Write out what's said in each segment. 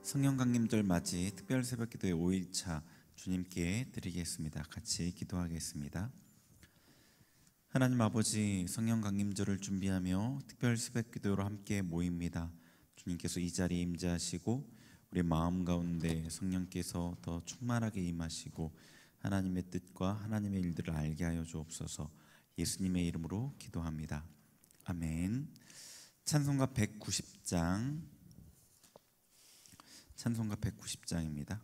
성령 강림절 맞이 특별 새벽기도의 5일차 주님께 드리겠습니다. 같이 기도하겠습니다. 하나님 아버지, 성령 강림절을 준비하며 특별 새벽기도로 함께 모입니다. 주님께서 이 자리에 임재하시고 우리 마음 가운데 성령께서 더 충만하게 임하시고 하나님의 뜻과 하나님의 일들을 알게 하여 주옵소서. 예수님의 이름으로 기도합니다. 아멘. 찬송가 190장, 찬송가 190장입니다.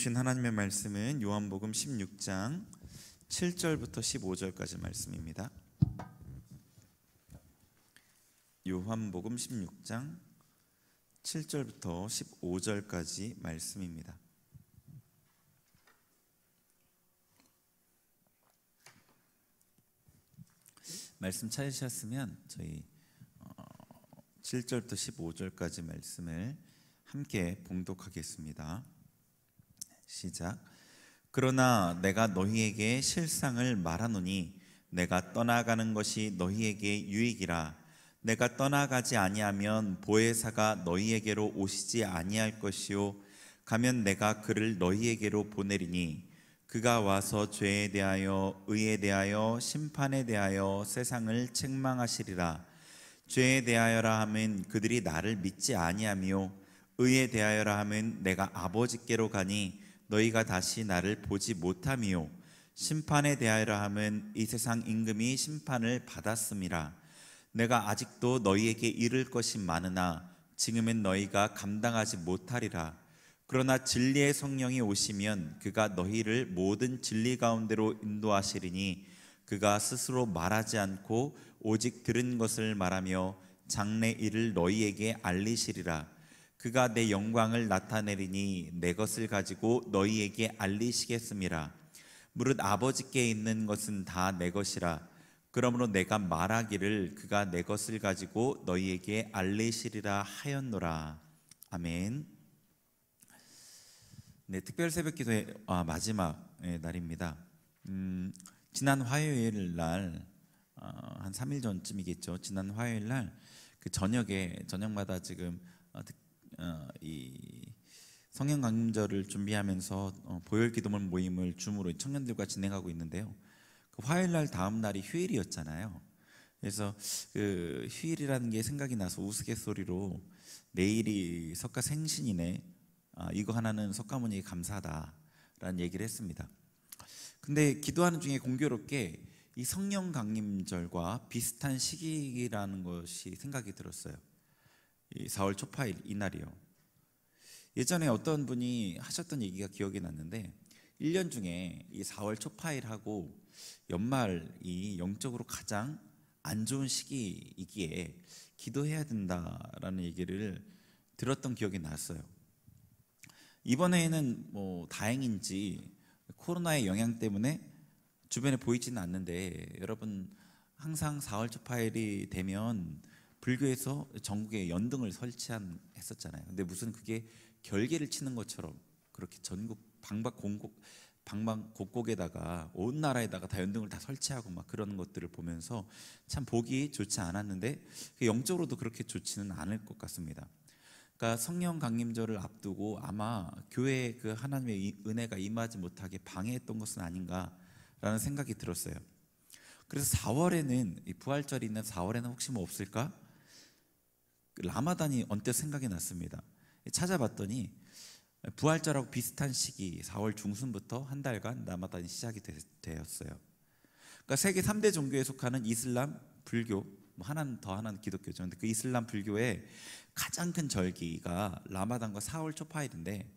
주신 하나님의 말씀은 요한복음 16장 7절부터 15절까지 말씀입니다. 요한복음 16장 7절부터 15절까지 말씀입니다. 말씀 찾으셨으면 저희 7절부터 15절까지 말씀을 함께 봉독하겠습니다. 시작. 그러나 내가 너희에게 실상을 말하노니 내가 떠나가는 것이 너희에게 유익이라. 내가 떠나가지 아니하면 보혜사가 너희에게로 오시지 아니할 것이요 가면 내가 그를 너희에게로 보내리니 그가 와서 죄에 대하여 의에 대하여 심판에 대하여 세상을 책망하시리라. 죄에 대하여라 하면 그들이 나를 믿지 아니하며 의에 대하여라 하면 내가 아버지께로 가니 너희가 다시 나를 보지 못하며 심판에 대하여라 하면 이 세상 임금이 심판을 받았음이라. 내가 아직도 너희에게 이를 것이 많으나 지금은 너희가 감당하지 못하리라. 그러나 진리의 성령이 오시면 그가 너희를 모든 진리 가운데로 인도하시리니 그가 스스로 말하지 않고 오직 들은 것을 말하며 장래 일을 너희에게 알리시리라. 그가 내 영광을 나타내리니 내 것을 가지고 너희에게 알리시겠음이라. 무릇 아버지께 있는 것은 다 내 것이라. 그러므로 내가 말하기를 그가 내 것을 가지고 너희에게 알리시리라 하였노라. 아멘. 네, 특별 새벽 기도의 마지막 날입니다. 지난 화요일 날 한 3일 전쯤이겠죠. 지난 화요일 날 그 저녁마다 지금 이 성령 강림절을 준비하면서 보혈 기도문 모임을 줌으로 청년들과 진행하고 있는데요. 그 화요일 날 다음 날이 휴일이었잖아요. 그래서 그 휴일이라는 게 생각이 나서 우스갯소리로 내일이 석가 생신이네. 이거 하나는 석가모니에게 감사하다라는 얘기를 했습니다. 근데 기도하는 중에 공교롭게 이 성령 강림절과 비슷한 시기라는 것이 생각이 들었어요. 이 4월 초파일 이날이요. 예전에 어떤 분이 하셨던 얘기가 기억이 났는데 1년 중에 이 4월 초파일하고 연말이 영적으로 가장 안 좋은 시기이기에 기도해야 된다라는 얘기를 들었던 기억이 났어요. 이번에는 뭐 다행인지 코로나의 영향 때문에 주변에 보이지는 않는데 여러분 항상 4월 초파일이 되면 불교에서 전국에 연등을 설치했었잖아요. 근데 무슨 그게 결계를 치는 것처럼 그렇게 전국 방방곡곡에다가 온 나라에다가 다 연등을 다 설치하고 막 그런 것들을 보면서 참 보기 좋지 않았는데 영적으로도 그렇게 좋지는 않을 것 같습니다. 그러니까 성령 강림절을 앞두고 아마 교회에 그 하나님의 은혜가 임하지 못하게 방해했던 것은 아닌가라는 생각이 들었어요. 그래서 4월에는 이 부활절이 있는 4월에는 혹시 뭐 없을까? 라마단이 언뜻 생각이 났습니다. 찾아봤더니 부활절하고 비슷한 시기 4월 중순부터 한 달간 라마단이 시작이 되었어요. 그러니까 세계 3대 종교에 속하는 이슬람, 불교, 뭐 하나는 기독교죠. 근데 그 이슬람 불교의 가장 큰 절기가 라마단과 4월 초파일인데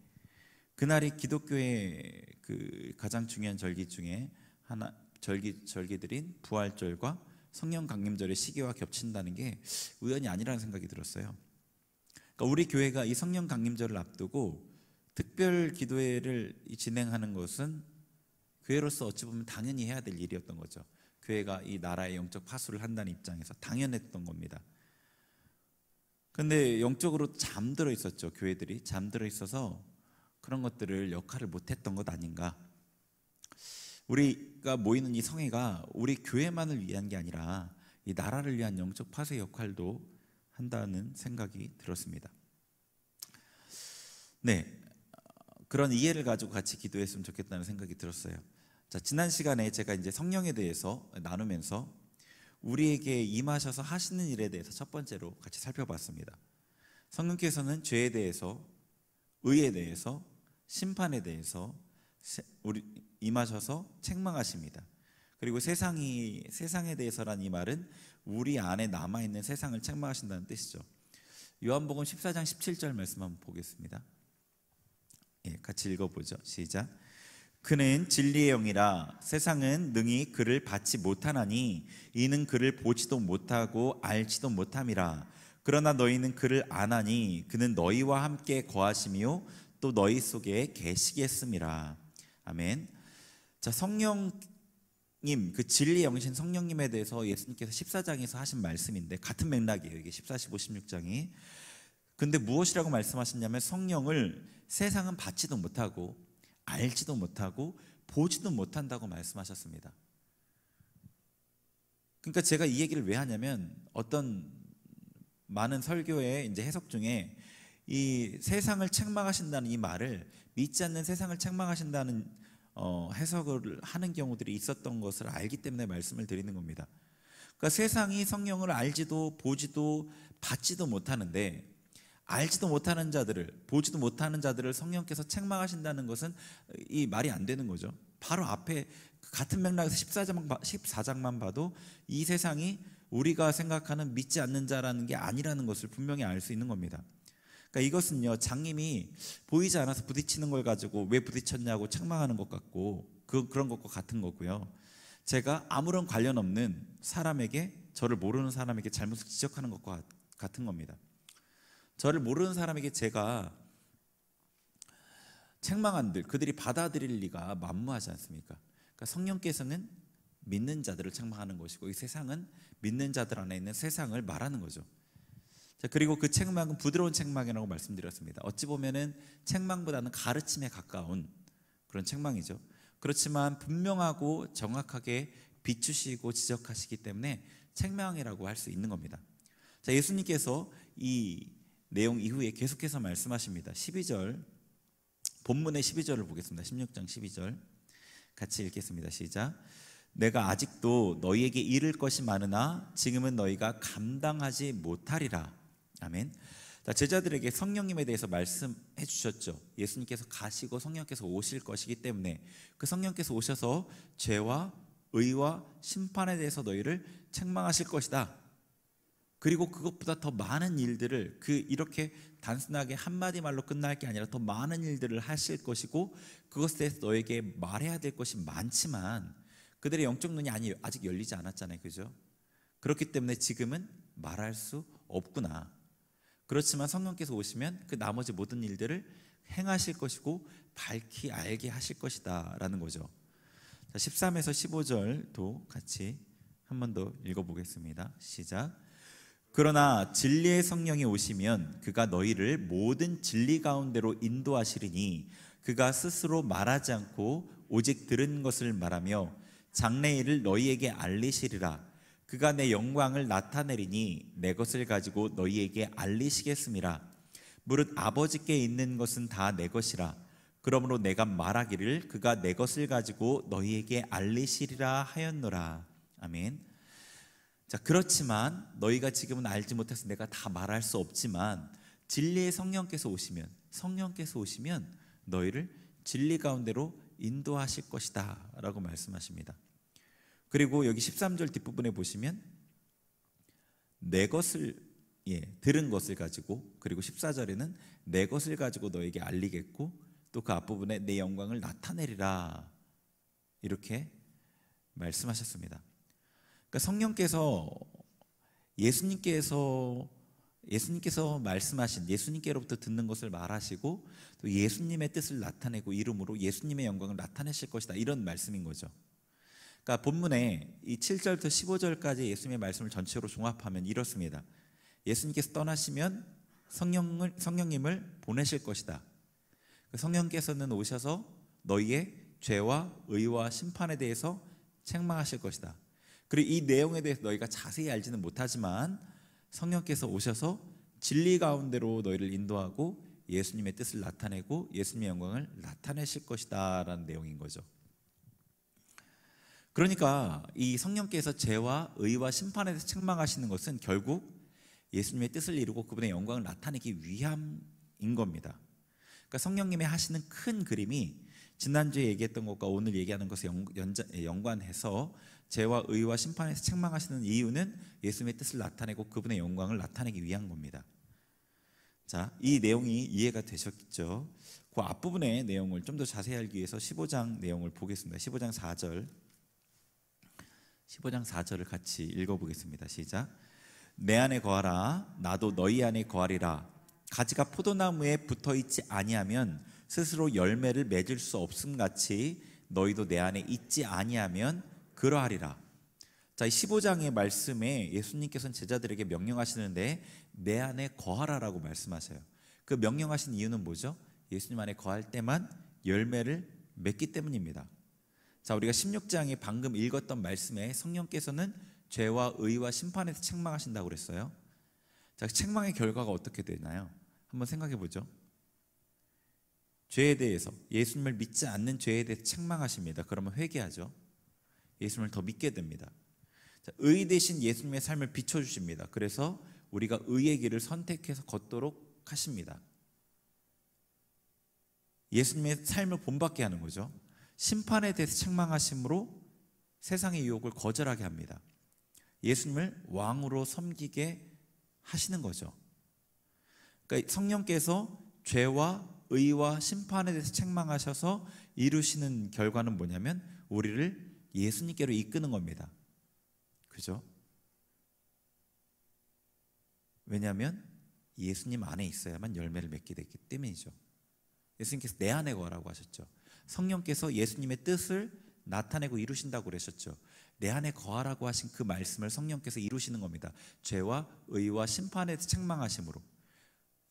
그날이 기독교의 그 가장 중요한 절기 중에 하나 절기들인 부활절과 성령 강림절의 시기와 겹친다는 게 우연이 아니라는 생각이 들었어요. 그러니까 우리 교회가 이 성령 강림절을 앞두고 특별 기도회를 진행하는 것은 교회로서 어찌 보면 당연히 해야 될 일이었던 거죠. 교회가 이 나라의 영적 파수를 한다는 입장에서 당연했던 겁니다. 그런데 영적으로 잠들어 있었죠. 교회들이 잠들어 있어서 그런 것들을 역할을 못했던 것 아닌가. 우리가 모이는 이 성회가 우리 교회만을 위한 게 아니라 이 나라를 위한 영적 파수의 역할도 한다는 생각이 들었습니다. 네, 그런 이해를 가지고 같이 기도했으면 좋겠다는 생각이 들었어요. 자, 지난 시간에 제가 이제 성령에 대해서 나누면서 우리에게 임하셔서 하시는 일에 대해서 첫 번째로 같이 살펴봤습니다. 성령께서는 죄에 대해서, 의에 대해서, 심판에 대해서 우리 임하셔서 책망하십니다. 그리고 세상에 대해서란 이 말은 우리 안에 남아있는 세상을 책망하신다는 뜻이죠. 요한복음 14장 17절 말씀 한번 보겠습니다. 같이 읽어보죠. 시작. 그는 진리의 영이라 세상은 능히 그를 받지 못하나니 이는 그를 보지도 못하고 알지도 못함이라. 그러나 너희는 그를 아나니 그는 너희와 함께 거하시며 또 너희 속에 계시겠음이라. 아멘. 자, 성령님, 그 진리 영신 성령님에 대해서 예수님께서 14장에서 하신 말씀인데 같은 맥락이에요. 이게 14, 15, 16장이. 근데 무엇이라고 말씀하셨냐면 성령을 세상은 받지도 못하고 알지도 못하고 보지도 못한다고 말씀하셨습니다. 그러니까 제가 이 얘기를 왜 하냐면 어떤 많은 설교의 이제 해석 중에 이 세상을 책망하신다는 이 말을 믿지 않는 세상을 책망하신다는 해석을 하는 경우들이 있었던 것을 알기 때문에 말씀을 드리는 겁니다. 그러니까 세상이 성령을 알지도 보지도 받지도 못하는데 알지도 못하는 자들을 보지도 못하는 자들을 성령께서 책망하신다는 것은 이 말이 안 되는 거죠. 바로 앞에 같은 맥락에서 14장만 봐도 이 세상이 우리가 생각하는 믿지 않는 자라는 게 아니라는 것을 분명히 알 수 있는 겁니다. 그러니까 이것은요, 장님이 보이지 않아서 부딪히는 걸 가지고 왜 부딪혔냐고 책망하는 것 같고 그런 것과 같은 거고요. 제가 아무런 관련 없는 사람에게, 저를 모르는 사람에게 잘못을 지적하는 것과 같은 겁니다. 저를 모르는 사람에게 제가 책망한들 그들이 받아들일 리가 만무하지 않습니까? 그러니까 성령께서는 믿는 자들을 책망하는 것이고 이 세상은 믿는 자들 안에 있는 세상을 말하는 거죠. 자, 그리고 그 책망은 부드러운 책망이라고 말씀드렸습니다. 어찌 보면은 책망보다는 가르침에 가까운 그런 책망이죠. 그렇지만 분명하고 정확하게 비추시고 지적하시기 때문에 책망이라고 할 수 있는 겁니다. 자, 예수님께서 이 내용 이후에 계속해서 말씀하십니다. 12절, 본문의 12절을 보겠습니다. 16장 12절 같이 읽겠습니다. 시작. 내가 아직도 너희에게 이를 것이 많으나 지금은 너희가 감당하지 못하리라. 아멘. 자, 제자들에게 성령님에 대해서 말씀해 주셨죠. 예수님께서 가시고 성령께서 오실 것이기 때문에 그 성령께서 오셔서 죄와 의와 심판에 대해서 너희를 책망하실 것이다. 그리고 그것보다 더 많은 일들을 이렇게 단순하게 한마디 말로 끝날 게 아니라 더 많은 일들을 하실 것이고 그것에 대해서 너에게 말해야 될 것이 많지만 그들의 영적 눈이 아직 열리지 않았잖아요. 그죠? 그렇기 때문에 지금은 말할 수 없구나. 그렇지만 성령께서 오시면 그 나머지 모든 일들을 행하실 것이고 밝히 알게 하실 것이다 라는 거죠. 자, 13에서 15절도 같이 한 번 더 읽어보겠습니다. 시작. 그러나 진리의 성령이 오시면 그가 너희를 모든 진리 가운데로 인도하시리니 그가 스스로 말하지 않고 오직 들은 것을 말하며 장래일을 너희에게 알리시리라. 그가 내 영광을 나타내리니 내 것을 가지고 너희에게 알리시겠음이라. 무릇 아버지께 있는 것은 다 내 것이라. 그러므로 내가 말하기를 그가 내 것을 가지고 너희에게 알리시리라 하였노라. 아멘. 자, 그렇지만 너희가 지금은 알지 못해서 내가 다 말할 수 없지만 진리의 성령께서 오시면 너희를 진리 가운데로 인도하실 것이다 라고 말씀하십니다. 그리고 여기 13절 뒷부분에 보시면 내 것을 들은 것을 가지고, 그리고 14절에는 내 것을 가지고 너에게 알리겠고 또 그 앞부분에 내 영광을 나타내리라 이렇게 말씀하셨습니다. 그러니까 성령께서 예수님께서 말씀하신 예수님께로부터 듣는 것을 말하시고 또 예수님의 뜻을 나타내고 이름으로 예수님의 영광을 나타내실 것이다 이런 말씀인 거죠. 그러니까 본문에 이 7절부터 15절까지 예수님의 말씀을 전체로 종합하면 이렇습니다. 예수님께서 떠나시면 성령님을 보내실 것이다. 성령께서는 오셔서 너희의 죄와 의와 심판에 대해서 책망하실 것이다. 그리고 이 내용에 대해서 너희가 자세히 알지는 못하지만 성령께서 오셔서 진리 가운데로 너희를 인도하고 예수님의 뜻을 나타내고 예수님의 영광을 나타내실 것이다 라는 내용인 거죠. 그러니까 이 성령께서 죄와 의와 심판에 대해서 책망하시는 것은 결국 예수님의 뜻을 이루고 그분의 영광을 나타내기 위함인 겁니다. 그러니까 성령님이 하시는 큰 그림이 지난주에 얘기했던 것과 오늘 얘기하는 것을 연관해서 죄와 의와 심판에서 책망하시는 이유는 예수님의 뜻을 나타내고 그분의 영광을 나타내기 위한 겁니다. 자, 이 내용이 이해가 되셨겠죠? 그 앞부분의 내용을 좀 더 자세히 알기 위해서 15장 내용을 보겠습니다. 15장 4절을 같이 읽어보겠습니다. 시작. 내 안에 거하라 나도 너희 안에 거하리라. 가지가 포도나무에 붙어있지 아니하면 스스로 열매를 맺을 수 없음 같이 너희도 내 안에 있지 아니하면 그러하리라. 자, 이 15장의 말씀에 예수님께서는 제자들에게 명령하시는데 내 안에 거하라라고 말씀하세요. 그 명령하신 이유는 뭐죠? 예수님 안에 거할 때만 열매를 맺기 때문입니다. 자, 우리가 16장에 방금 읽었던 말씀에 성령께서는 죄와 의와 심판에서 책망하신다고 그랬어요. 자, 책망의 결과가 어떻게 되나요? 한번 생각해 보죠. 죄에 대해서, 예수님을 믿지 않는 죄에 대해서 책망하십니다. 그러면 회개하죠. 예수님을 더 믿게 됩니다. 자, 의 대신 예수님의 삶을 비춰주십니다. 그래서 우리가 의의 길을 선택해서 걷도록 하십니다. 예수님의 삶을 본받게 하는 거죠. 심판에 대해서 책망하심으로 세상의 유혹을 거절하게 합니다. 예수님을 왕으로 섬기게 하시는 거죠. 그러니까 성령께서 죄와 의와 심판에 대해서 책망하셔서 이루시는 결과는 뭐냐면 우리를 예수님께로 이끄는 겁니다. 그죠? 왜냐하면 예수님 안에 있어야만 열매를 맺게 되기 때문이죠. 예수님께서 내 안에 거하라고 하셨죠. 성령께서 예수님의 뜻을 나타내고 이루신다고 그러셨죠. 내 안에 거하라고 하신 그 말씀을 성령께서 이루시는 겁니다. 죄와 의와 심판에 대해서 책망하심으로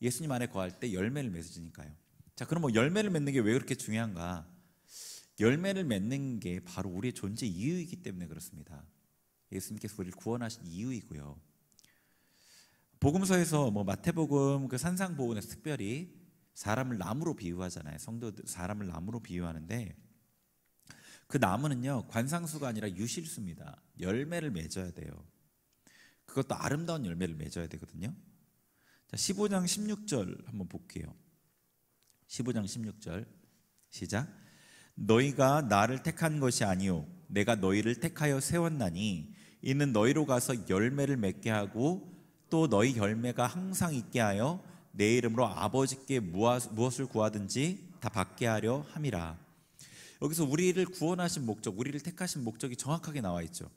예수님 안에 거할 때 열매를 맺으니까요. 자, 그럼 뭐 열매를 맺는 게 왜 그렇게 중요한가? 열매를 맺는 게 바로 우리의 존재 이유이기 때문에 그렇습니다. 예수님께서 우리를 구원하신 이유이고요. 복음서에서 뭐 마태복음 그 산상보훈에서 특별히 사람을 나무로 비유하잖아요. 성도들 사람을 나무로 비유하는데 그 나무는요 관상수가 아니라 유실수입니다. 열매를 맺어야 돼요. 그것도 아름다운 열매를 맺어야 되거든요. 자, 15장 16절 한번 볼게요. 15장 16절 시작. 너희가 나를 택한 것이 아니요 내가 너희를 택하여 세웠나니 이는 너희로 가서 열매를 맺게 하고 또 너희 열매가 항상 있게 하여 내 이름으로 아버지께 무엇을 구하든지 다 받게 하려 함이라. 여기서 우리를 구원하신 목적, 우리를 택하신 목적이 정확하게 나와 있죠.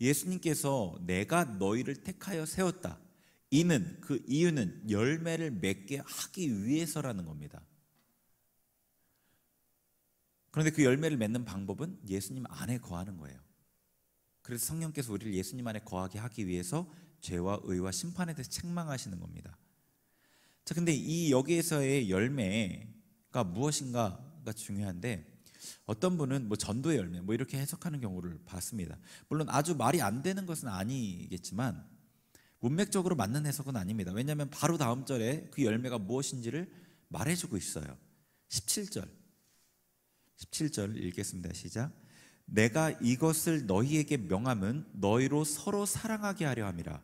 예수님께서 내가 너희를 택하여 세웠다. 이는 그 이유는 열매를 맺게 하기 위해서라는 겁니다. 그런데 그 열매를 맺는 방법은 예수님 안에 거하는 거예요. 그래서 성령께서 우리를 예수님 안에 거하게 하기 위해서 죄와 의와 심판에 대해서 책망하시는 겁니다. 자, 근데 이 여기에서의 열매가 무엇인가가 중요한데 어떤 분은 뭐 전도의 열매 뭐 이렇게 해석하는 경우를 봤습니다. 물론 아주 말이 안 되는 것은 아니겠지만 문맥적으로 맞는 해석은 아닙니다. 왜냐하면 바로 다음 절에 그 열매가 무엇인지를 말해주고 있어요. 17절 읽겠습니다. 시작. 내가 이것을 너희에게 명함은 너희로 서로 사랑하게 하려 함이라.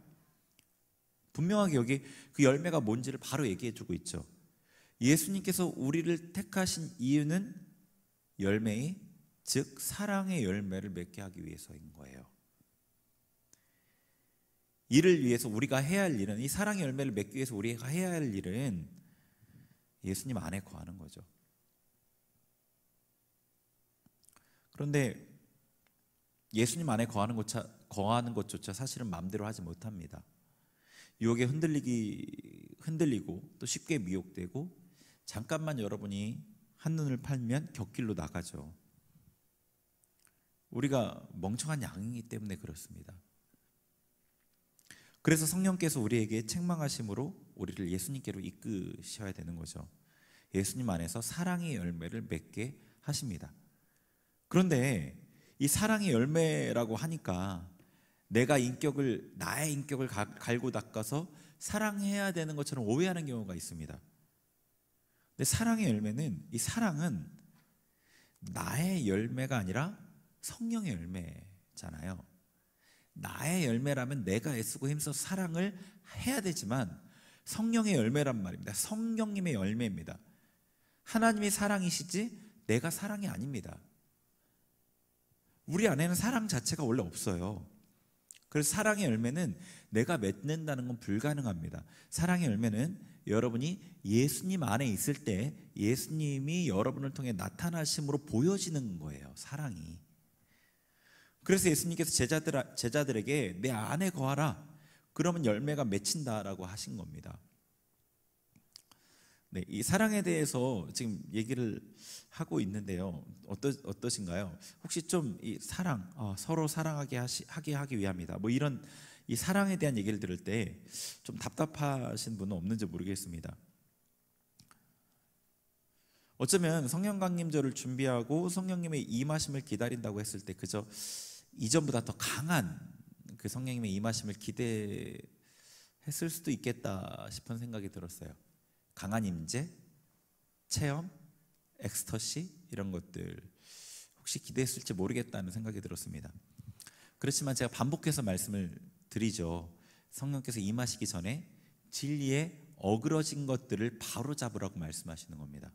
분명하게 여기 그 열매가 뭔지를 바로 얘기해주고 있죠. 예수님께서 우리를 택하신 이유는 열매의 즉 사랑의 열매를 맺게 하기 위해서인 거예요. 이를 위해서 우리가 해야 할 일은 이 사랑의 열매를 맺기 위해서 우리가 해야 할 일은 예수님 안에 거하는 거죠. 그런데 예수님 안에 거하는 것조차 사실은 마음대로 하지 못합니다. 유혹에 흔들리고 또 쉽게 미혹되고 잠깐만 여러분이 한눈을 팔면 곁길로 나가죠. 우리가 멍청한 양이기 때문에 그렇습니다. 그래서 성령께서 우리에게 책망하심으로 우리를 예수님께로 이끄셔야 되는 거죠. 예수님 안에서 사랑의 열매를 맺게 하십니다. 그런데 이 사랑의 열매라고 하니까 나의 인격을 갈고 닦아서 사랑해야 되는 것처럼 오해하는 경우가 있습니다. 근데 사랑의 열매는 이 사랑은 나의 열매가 아니라 성령의 열매잖아요. 나의 열매라면 내가 애쓰고 힘써 사랑을 해야 되지만 성령의 열매란 말입니다. 성령님의 열매입니다. 하나님이 사랑이시지 내가 사랑이 아닙니다. 우리 안에는 사랑 자체가 원래 없어요. 그래서 사랑의 열매는 내가 맺는다는 건 불가능합니다. 사랑의 열매는 여러분이 예수님 안에 있을 때 예수님이 여러분을 통해 나타나심으로 보여지는 거예요. 사랑이. 그래서 예수님께서 제자들에게 내 안에 거하라. 그러면 열매가 맺힌다라고 하신 겁니다. 네, 이 사랑에 대해서 지금 얘기를 하고 있는데요. 어떠신가요? 혹시 좀 이 사랑, 서로 사랑하게 하기 위함이다. 뭐 이런 이 사랑에 대한 얘기를 들을 때 좀 답답하신 분은 없는지 모르겠습니다. 어쩌면 성령 강림절을 준비하고 성령님의 임하심을 기다린다고 했을 때 그저 이전보다 더 강한 그 성령님의 임하심을 기대했을 수도 있겠다 싶은 생각이 들었어요. 강한 임재, 체험, 엑스터시 이런 것들 혹시 기대했을지 모르겠다는 생각이 들었습니다. 그렇지만 제가 반복해서 말씀을 드리죠. 성령께서 임하시기 전에 진리에 어그러진 것들을 바로 잡으라고 말씀하시는 겁니다.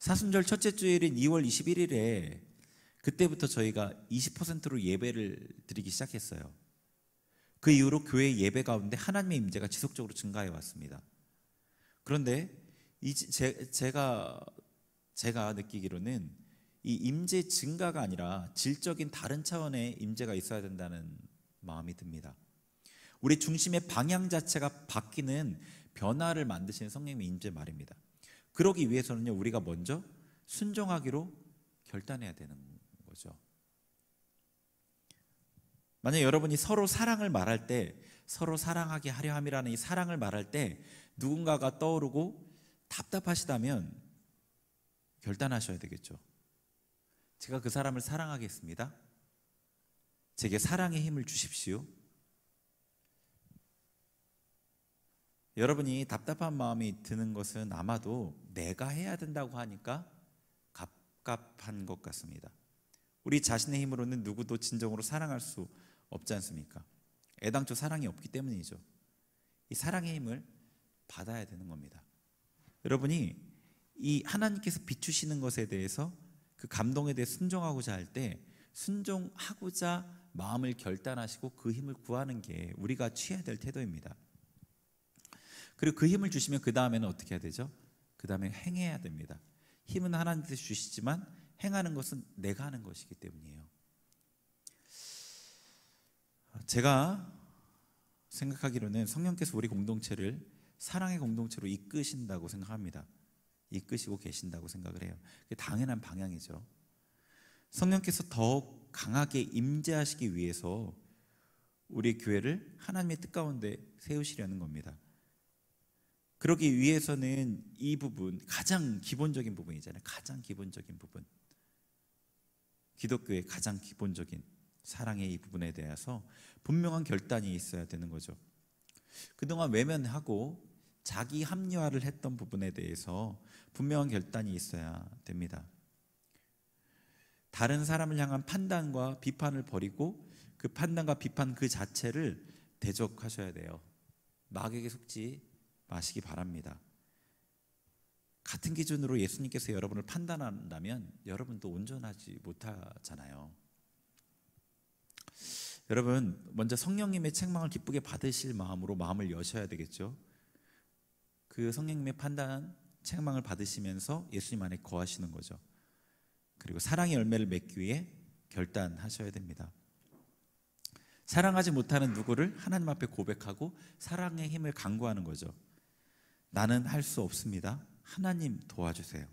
사순절 첫째 주일인 2월 21일에 그때부터 저희가 20%로 예배를 드리기 시작했어요. 그 이후로 교회 예배 가운데 하나님의 임재가 지속적으로 증가해 왔습니다. 그런데 제가 느끼기로는 이 임재 증가가 아니라 질적인 다른 차원의 임재가 있어야 된다는 마음이 듭니다. 우리 중심의 방향 자체가 바뀌는 변화를 만드시는 성령님의 임재 말입니다. 그러기 위해서는요, 우리가 먼저 순종하기로 결단해야 되는 거죠. 만약 여러분이 서로 사랑을 말할 때, 서로 사랑하게 하려 함이라는 이 사랑을 말할 때 누군가가 떠오르고 답답하시다면 결단하셔야 되겠죠. 제가 그 사람을 사랑하겠습니다. 제게 사랑의 힘을 주십시오. 여러분이 답답한 마음이 드는 것은 아마도 내가 해야 된다고 하니까 갑갑한 것 같습니다. 우리 자신의 힘으로는 누구도 진정으로 사랑할 수 없지 않습니까? 애당초 사랑이 없기 때문이죠. 이 사랑의 힘을 받아야 되는 겁니다. 여러분이 이 하나님께서 비추시는 것에 대해서 그 감동에 대해 순종하고자 할 때 순종하고자 마음을 결단하시고 그 힘을 구하는 게 우리가 취해야 될 태도입니다. 그리고 그 힘을 주시면 그 다음에는 어떻게 해야 되죠? 그 다음에 행해야 됩니다. 힘은 하나님께서 주시지만 행하는 것은 내가 하는 것이기 때문이에요. 제가 생각하기로는 성령께서 우리 공동체를 사랑의 공동체로 이끄신다고 생각합니다. 이끄시고 계신다고 생각을 해요. 그게 당연한 방향이죠. 성령께서 더욱 강하게 임재하시기 위해서 우리 교회를 하나님의 뜻 가운데 세우시려는 겁니다. 그러기 위해서는 이 부분, 가장 기본적인 부분이잖아요. 가장 기본적인 부분, 기독교의 가장 기본적인 사랑의 이 부분에 대해서 분명한 결단이 있어야 되는 거죠. 그동안 외면하고 자기 합리화를 했던 부분에 대해서 분명한 결단이 있어야 됩니다. 다른 사람을 향한 판단과 비판을 버리고 그 판단과 비판 그 자체를 대적하셔야 돼요. 마귀에게 속지 마시기 바랍니다. 같은 기준으로 예수님께서 여러분을 판단한다면 여러분도 온전하지 못하잖아요. 여러분, 먼저 성령님의 책망을 기쁘게 받으실 마음으로 마음을 여셔야 되겠죠. 그 성령님의 판단, 책망을 받으시면서 예수님 안에 거하시는 거죠. 그리고 사랑의 열매를 맺기 위해 결단하셔야 됩니다. 사랑하지 못하는 누구를 하나님 앞에 고백하고 사랑의 힘을 간구하는 거죠. 나는 할 수 없습니다. 하나님 도와주세요.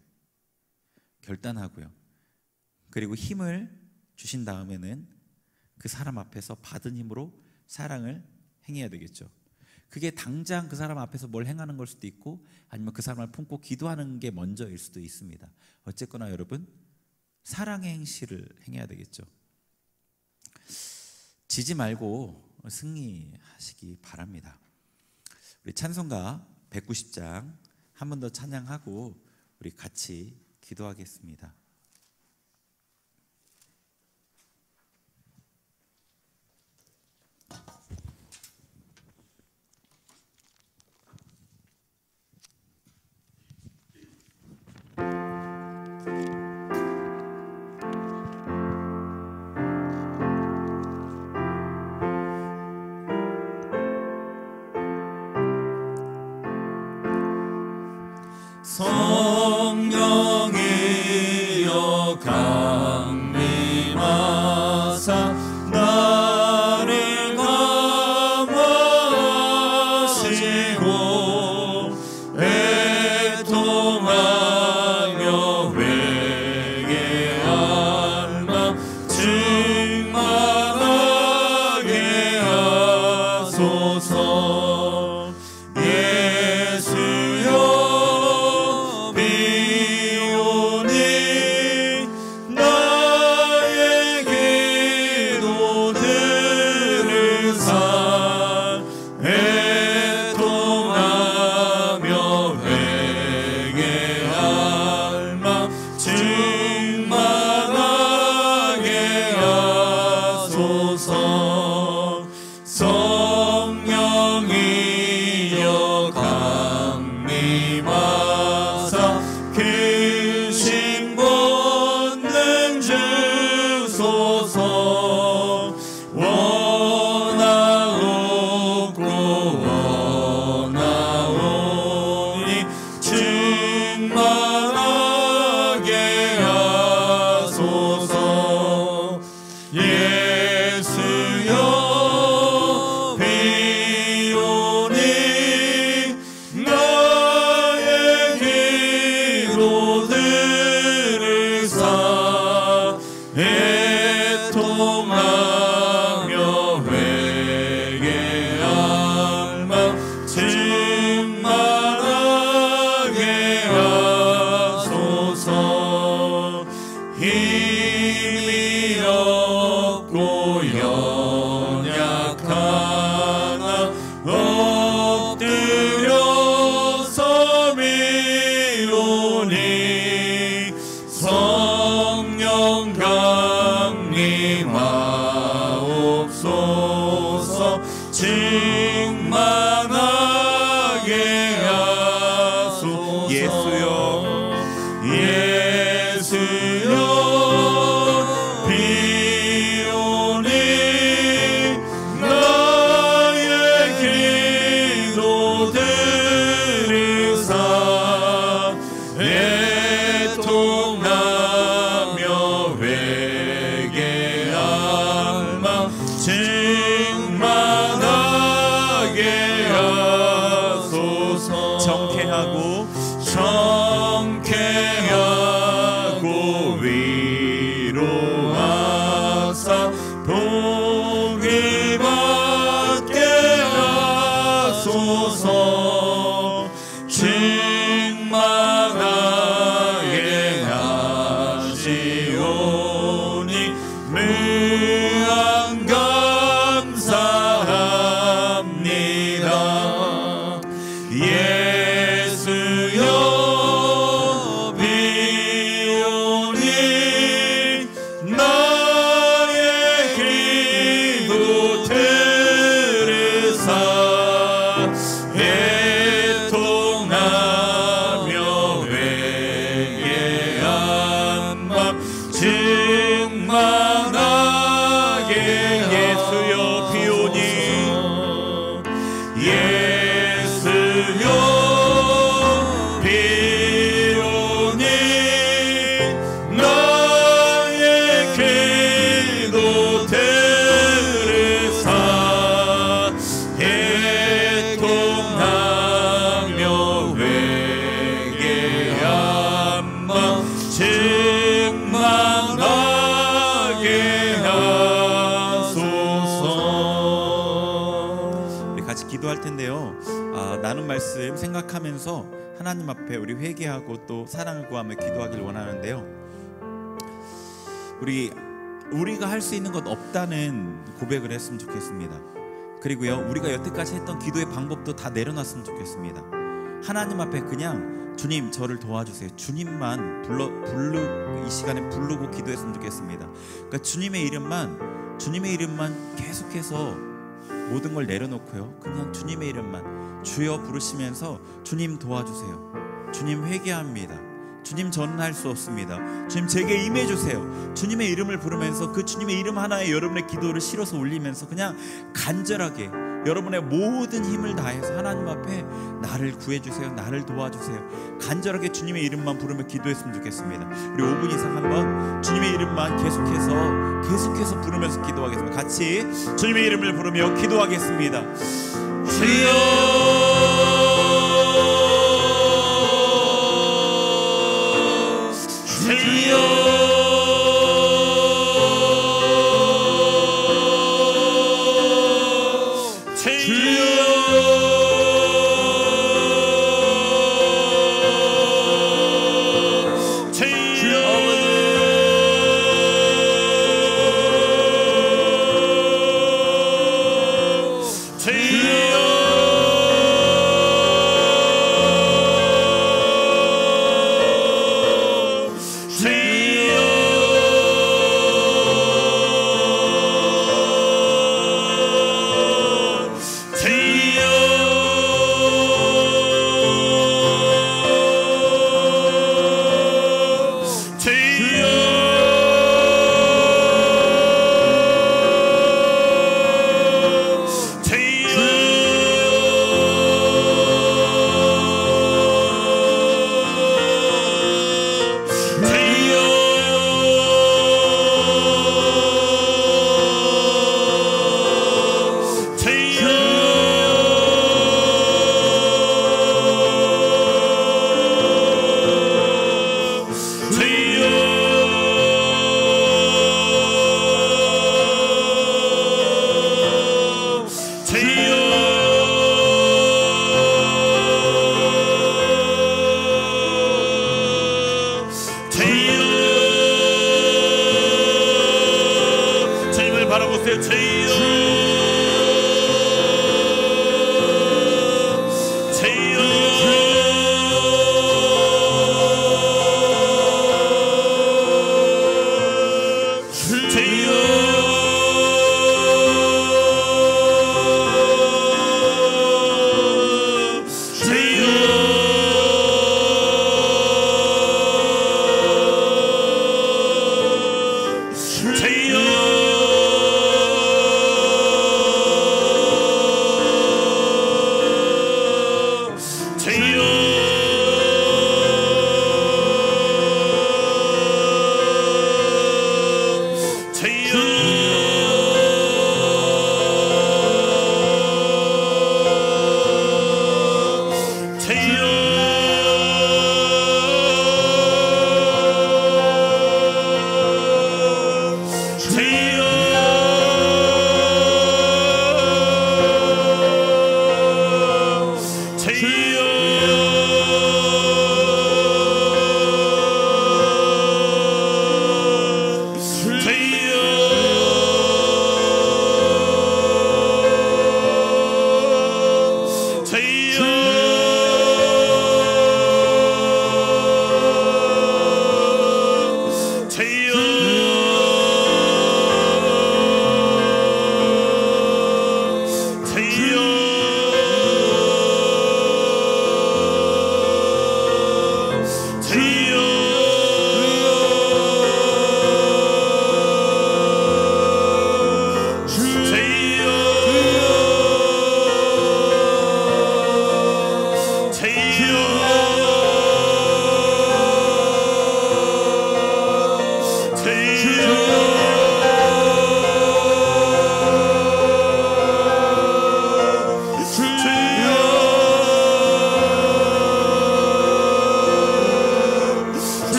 결단하고요. 그리고 힘을 주신 다음에는 그 사람 앞에서 받은 힘으로 사랑을 행해야 되겠죠. 그게 당장 그 사람 앞에서 뭘 행하는 걸 수도 있고 아니면 그 사람을 품고 기도하는 게 먼저일 수도 있습니다. 어쨌거나 여러분, 사랑의 행실을 행해야 되겠죠. 지지 말고 승리하시기 바랍니다. 우리 찬송가 190장 한 번 더 찬양하고 우리 같이 기도하겠습니다. 성령이여 강림하사 나를 감화 애통하며 회개한 맘 충만하게 하소서. 예수여 비오니 나의 기도 들으사 애통하며 회개할 맘 충만하게 하소서. 성령이여 강림하사 크신 권능 주소서. 원하옵고 원하오니 충만하게 하소서. 예수여 비오니 나의 기도 들으사 애통하며 회개할 맘 충만하게 하소서. 힘이 없고 연약하나 엎드려서 미오니 성령 강림하옵소서. 충만하게 하소서. 예수여 비오니 나의 기도 들으사 애통하며 회개할 맘 충만하게 하소서. 정케하고 위로하사 복을 받게 하소서. 충만하게 하시오니 무한 감사합니다. 예수여 비오니 나의 기도 들으사 애통하며 회개한 맘 충만하게. 예수여 비오니 예수여 비오니 나의 기도 들으사 애통하며 회개한 맘 충만하게 하소서. 우리 같이 기도할 텐데요. 나눈 말씀 생각하면서 하나님 앞에 우리 회개하고 또 사랑을 구하며 기도하길 원하는데요. 우리가 할 수 있는 것 없다는 고백을 했으면 좋겠습니다. 그리고요, 우리가 여태까지 했던 기도의 방법도 다 내려놨으면 좋겠습니다. 하나님 앞에 그냥 주님 저를 도와주세요. 주님만 이 시간에 부르고 기도했으면 좋겠습니다. 그러니까 주님의 이름만 계속해서 모든 걸 내려놓고요, 그냥 주님의 이름만 주여 부르시면서 주님 도와주세요. 주님 회개합니다. 주님 저는 할 수 없습니다. 주님 제게 임해주세요. 주님의 이름을 부르면서 그 주님의 이름 하나에 여러분의 기도를 실어서 올리면서 그냥 간절하게 여러분의 모든 힘을 다해서 하나님 앞에 나를 구해주세요, 나를 도와주세요, 간절하게 주님의 이름만 부르며 기도했으면 좋겠습니다. 우리 5분 이상 한번 주님의 이름만 계속해서 부르면서 기도하겠습니다. 같이 주님의 이름을 부르며 기도하겠습니다.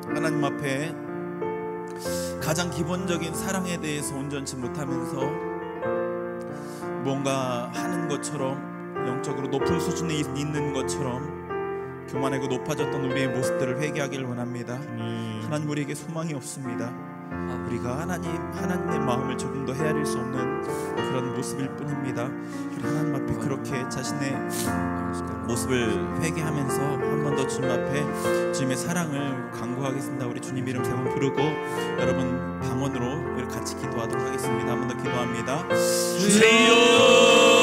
하나님 앞에 가장 기본적인 사랑에 대해서 온전치 못하면서 뭔가 하는 것처럼 영적으로 높은 수준에 있는 것처럼 교만하고 높아졌던 우리의 모습들을 회개하기를 원합니다. 하나님, 우리에게 소망이 없습니다. 우리가 하나님의 마음을 조금 더 헤아릴 수 없는 그런 모습일 뿐입니다. 우리 하나님 앞에 그렇게 자신의 모습을 회개하면서 한 번 더 주님 앞에 주님의 사랑을 간구하겠습니다. 우리 주님 이름 세 번 부르고 여러분 방언으로 같이 기도하도록 하겠습니다. 한 번 더 기도합니다. 주여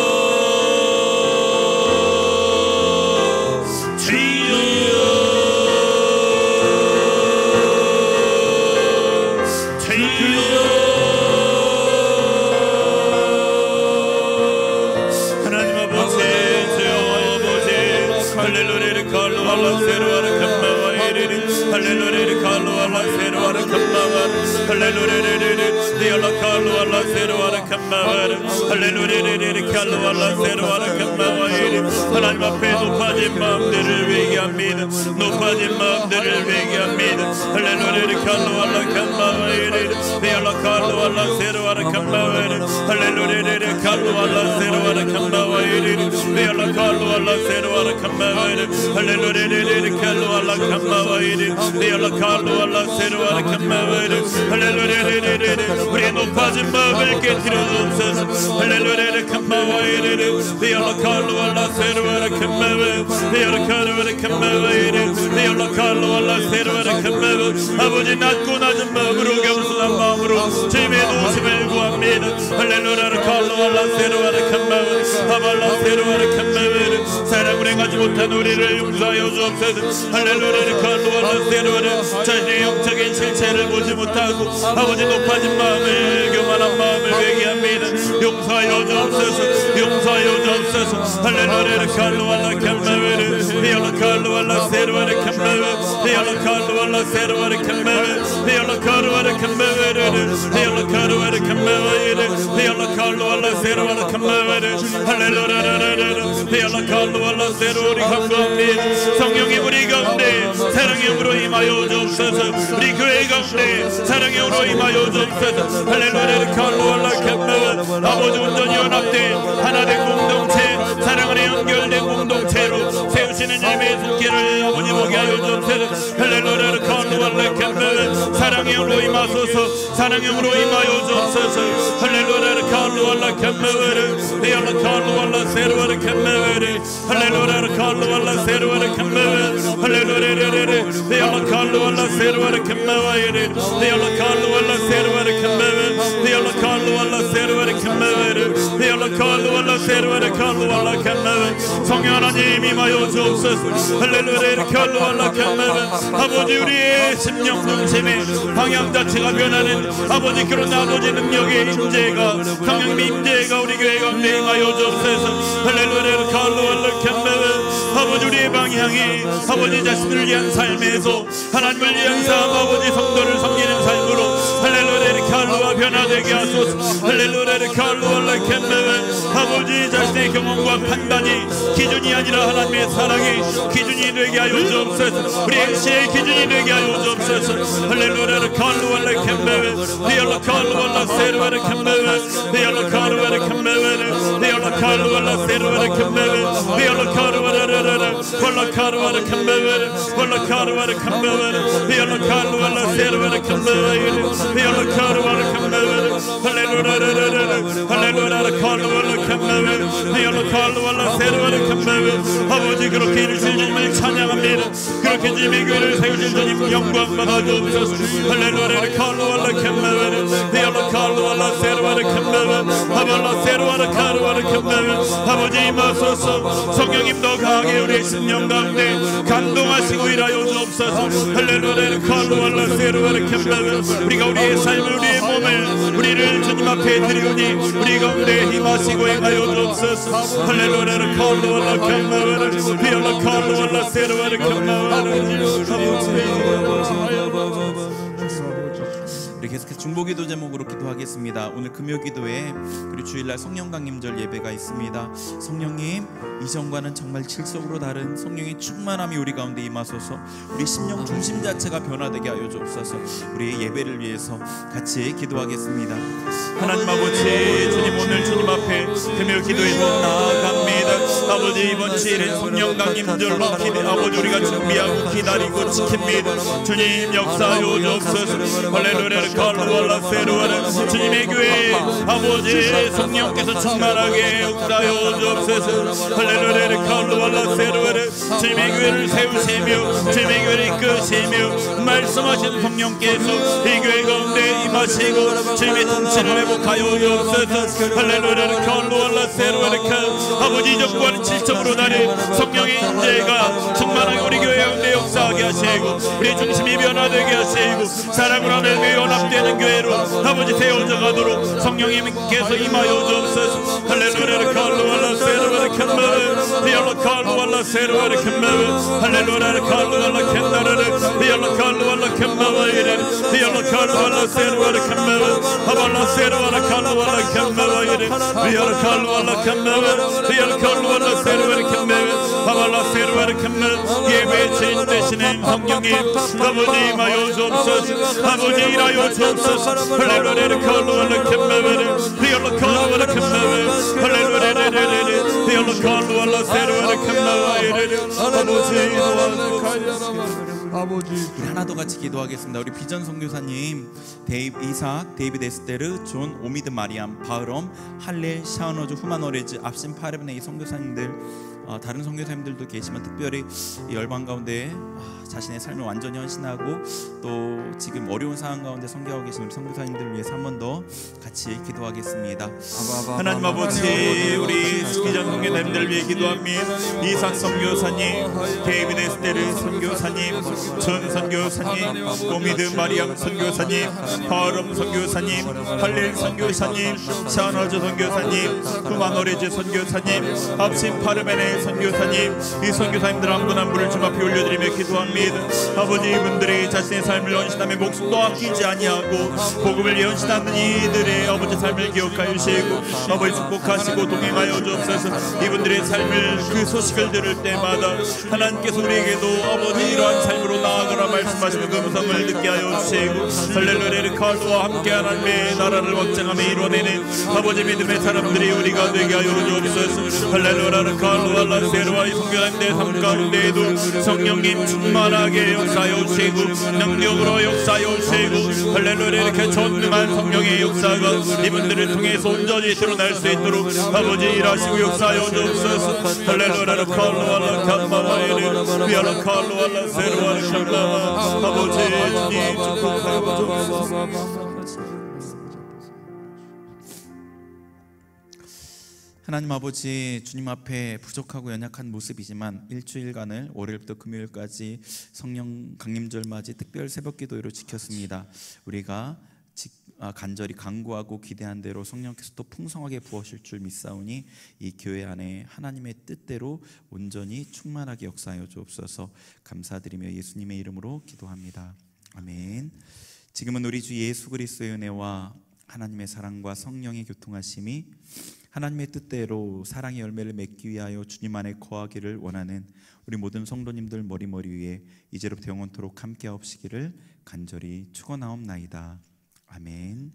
할렐루야 칼로 알라 세르와라 캄마와 이르리 할렐루야 칼로 알라 세르와라 캄마와 할렐루야 디알라 칼로 알라 세르와라 캄마와 할렐루야 칼로 알라 세르와라 캄마와 이르리 하나님 앞에 높아진 마음들을 회개합니다. 높아진 마음들을 회개합니다. 할렐루야 칼로 알라 캄마와 이르리 디알라 칼로 알라 세르와라 캄마와 할렐루야 칼로 알라 세르와라 캄마와 이르리 디알라 칼로 알라 세르와라 캄마와 할렐루야 칼로 알라 캄마와 이르리 디알라 칼로 알라 세르와라 캄마와 할렐루야 우리의 높아진 마음을 깨뜨려 주옵소서. 할렐루야 캄마와 이르리 디알라 칼로 알라 세르와라 캄마와 디알라 칼로 알라 캄마와 이르리 디알라 칼로 알라 세르와라 캄마와 아버지 낮고 낮은 마음으로 겸손한 마음으로 주님의 도우심을 구합니다. 할렐루야 칼로 알라 세르와라 캄마와 아발라 세르와라 캄마와 사랑을 행하지 못한 우리를 용서하여 주옵소서. 할렐루야 칼로 알라 세르와라 자신의 영적인 실체를 보지 못하고 아버지 높아진 마음을 교만한 마음을 회개합니다. 용서하여 주옵소서. 용서하여 주옵소서. 할렐루야 칼로 알라 캄마와 디알라 칼로 알라 세르와라 캄마와 디알라 칼로 알라 세르와라 캄마와 디알라 칼로 알라 캄마와 디알라 칼로 알라 캄마와 디알라 칼로 알라 세르와라 캄마와 할렐루야 디알라 칼로 알라 세르와라 감사합니다. 성령이 우리 가운데 사랑의 힘으로 임하여 주옵소서. 우리 교회 가운데 사랑의 힘으로 임하여 주옵소서. 할렐루야 칼로 알라 캄마와 아버지 온전히 연합돼 하나된 공동체 사랑으로 연결된 공동체로 세우시는 주님의 손길을 아버지 보게 하여 주옵소서. 할렐루야 칼로 알라 캄마와 사랑의 힘으로 임하소서. 사랑의 힘으로 임하여 주옵소서. 할렐루야 칼로 알라 캄마와 디알라 칼로 알라 세르와라 캄마와 할렐루야 칼로 알라 세르와라 캄마와 할렐루야 디알라 칼로 알라 세르와라 캄마와 디알라 칼로 알라 세르와라 캄마와 디알라 칼로 알라 세르와라 캄마와 디알라 칼로 알라 세르와라 칼로 알라 캄마와 성령 하나님 임하여 주옵소서. 할렐루야 칼로 알라 캄마와 아버지 우리의 심령 중심의 방향 자체가 변하는 아버지 그런 아버지 능력의 임재가 성령 임재가 우리 교회 가운데 임하여 주옵소서. 할렐루야 칼로 알라 캄마와 아버지 우리의 방향이 아버지 자신을 위한 삶에서 하나님을 위한 삶 아버지 성도를 섬기는 삶으로 할렐루야 칼로와 변화되게 하소서. 할렐루야 칼로 알라 캄마와 아버지 자신의 경험과 판단이 기준이 아니라 하나님의 사랑이 기준이 되게 하여 주옵소서. 우리 행실의 기준이 되게 하여 주옵소서. 할렐루야 칼로 알라 캄마와 디알라 칼로 알라 세르와라 캄마와 디알라 칼로 알라 캄마와 디알라 칼로 알라 세르와라 캄마와 디알라 칼로 알라 콜라 칼로 알라 캄마와 콜라 칼로 알라 캄마와 디알라 칼로 알라 세르와라 캄마와 디알라 칼로 알라 캄마와 할렐루야 할렐루야 칼로 알라 캄마와 디알라 칼로 알라 세르와라 캄마와 아버지 그렇게 이루실 주님을 찬양합니다. 그렇게 주님의 교회를 세우실 주님 영광 받아 주옵소서. 할렐루야 칼로 알라 캄마와 디알라 칼로 알라 세르와라 캄마와 아발라 세르와라 칼로 알라 캄마와 아버지 임하소서. 성령님 더 강하게 우리의 심령 가운데 감동하시고 일하여 주옵소서. 할렐루야 칼로 알라 세르와라 캄마와 우리가 우리의 삶을 우리의 몸을 우리를 주님 앞에 드리오니 우리 가운데 힘하시고 행하여 주옵소서. 할렐루야 칼로 알라 캄마와 디알라 칼로 알라 세르와라 캄마와 우리 계속해서 중보기도 제목으로 기도하겠습니다. 오늘 금요기도에 그리고 주일날 성령강림절 예배가 있습니다. 성령님 이전과는 정말 질적으로 다른 성령의 충만함이 우리 가운데 임하소서. 우리 심령 중심 자체가 변화되게 하여 주옵소서. 우리의 예배를 위해서 같이 기도하겠습니다. 하나님 아버지 주님 오늘 주님 앞에 금요기도에서 나아갑니다. 아버지 이번 7일은 성령강림절로 아버지 우리가 준비하고 기다리고 지킵니다. 주님 역사하여 주옵소서. 할렐루야 칼로 알라 세르와라 주님의 교회 아버지 성령께서 충만하게 역사하여 주옵소서. 할렐루야 칼로 알라 세르와라 주님의 교회를 세우시며 주님의 교회를 이끄시며 말씀하신 성령께서 이 교회 가운데 임하시고 주님의 통치를 회복하여 주옵소서. 할렐루야 칼로 알라 세르와라 아버지 이전과는 질적으로 다른 성령의 인재가 충만하게 우리 교회 가운데 역사하게 하시고 우리 중심이 변화되게 하시고 사랑으로 하나님의 연합되는 교회로 아버지 세워져 가도록 성령님께서 임하여 주옵소서. 할렐루야 칼로 알라 세르와라 캄마와 디알라 칼로 알라 세르와르 캄마와 할렐루야 칼루알라 켄다르르 비알라 칼루알라 캄마와 이레 비알라 칼루알라 세르와르 캄마와 하발라 세르와르 칼루알라 캄마와 이레 비알라 칼루알라 캄마와 비알라 칼루알라 세르와르 캄마와 하발라 세르와르 캄마 예배 주인 되시는 성령님 아버지 임하여 주옵소서 아버지 일하여 주옵소서 할렐루야 칼루알라 캄마와 비알라 칼루알라 캄마와 할렐루야 비알라 칼루알라 세르와르 캄마와 이레 아버지 우리 하나 더 같이 기도하겠습니다. 우리 비전 선교사님, 이삭, 데이비드 에스테르, 존, 오미드 마리암, 바흐롬, 할렐, 샤오노즈, 후마노레즈, 압신 파르벤의 이 선교사님들, 다른 선교사님들도 계시면 특별히 이 열방 가운데 자신의 삶을 완전히 헌신하고 또 지금 어려운 상황 가운데 선교하고 계신 우리 선교사님들을 위해서 한 번 더 같이 기도하겠습니다. 하나님 아버지, 우리 비전 선교사님들을 위해 기도합니다. 이삭 선교사님, 데이비드 에스테르 선교사님, 전 선교사님, 오미드 마리암 선교사님, 바흐롬 선교사님, 할렐 선교사님, 샤오노즈 선교사님, 후마노레즈 선교사님, 압신 파르벤의 선교사님, 이 선교사님들 한 분 한 분을 주 앞에 올려드리며 기도합니다. 아버지, 이분들이 자신의 삶을 헌신하며 목숨도 아끼지 아니하고 복음을 헌신하는 이들의 아버지 삶을 기억하여 주시고 아버지 축복하시고 동행하여 주옵소서. 이분들의 삶을 그 소식을 들을 때마다 하나님께서 우리에게도 아버지 이러한 삶으로 나아가라 말씀하시는 그 음성을 듣게 하여 주시고 할렐루야 칼루와 함께 하나님의 나라를 확장하며 이루어내는 아버지 믿음의 사람들이 우리가 되게 하여 주옵소서. 할렐루야 칼루와 세르와 이 성교사님들의 삶 가운데에도 성령님 충만하게 역사하여 주시고 능력으로 역사하여 주시고 할렐루야 이렇게 전능한 성령의 역사가 이분들을 통해서 온전히 드러날 수 있도록 아버지 일하시고 역사하여 주옵소서. 할렐루야 칼루와 캄마와이르 비알라 칼루와 세르와 캄마와 아버지 주님 축복하여 주옵소서. 하나님 아버지, 주님 앞에 부족하고 연약한 모습이지만 일주일간을 월요일부터 금요일까지 성령 강림절 맞이 특별 새벽기도회로 지켰습니다. 우리가 간절히 간구하고 기대한 대로 성령께서 또 풍성하게 부으실 줄 믿사오니 이 교회 안에 하나님의 뜻대로 온전히 충만하게 역사하여 주옵소서. 감사드리며 예수님의 이름으로 기도합니다. 아멘. 지금은 우리 주 예수 그리스도의 은혜와 하나님의 사랑과 성령의 교통하심이 하나님의 뜻대로 사랑의 열매를 맺기 위하여 주님 안에 거하기를 원하는 우리 모든 성도님들 머리 위에 이제로부터 영원토록 함께 하옵시기를 간절히 축원하옵나이다. 아멘.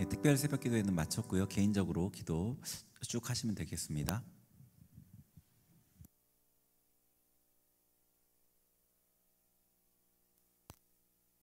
특별 새벽 기도회는 마쳤고요. 개인적으로 기도 쭉 하시면 되겠습니다.